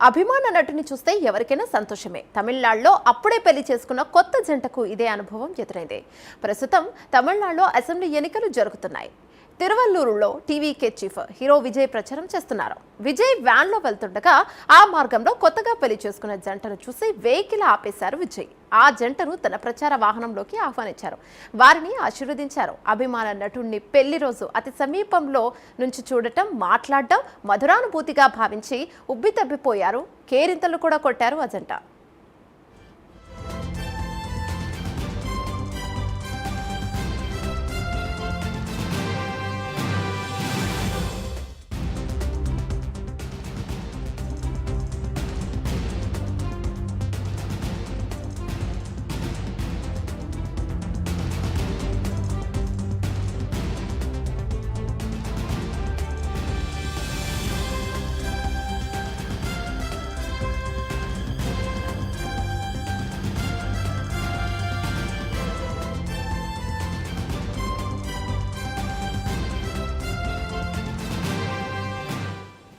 అభిమాన నటుని చూస్తే ఎవరికైనా సంతోషమే. తమిళనాడులో అప్పుడే పెళ్లి చేసుకున్న కొత్త జంటకు ఇదే అనుభవం ఎదురైంది. ప్రస్తుతం తమిళనాడులో అసెంబ్లీ ఎన్నికలు జరుగుతున్నాయి. తిరువల్లూరులో టీవీకే చీఫ్ హీరో విజయ్ ప్రచారం చేస్తున్నారు. విజయ్ వ్యాన్లో వెళ్తుండగా ఆ మార్గంలో కొత్తగా పెళ్లి చేసుకున్న జంటను చూసి వెహికల్ ఆపేశారు విజయ్. ఆ జంటను తన ప్రచార వాహనంలోకి ఆహ్వానించారు. వారిని ఆశీర్వదించారు. అభిమాన నటుడిని పెళ్లి రోజు అతి సమీపంలో నుంచి చూడటం, మాట్లాడటం మధురానుభూతిగా భావించి ఉబ్బితబ్బిపోయారు. కేరింతలు కూడా కొట్టారు ఆ జంట.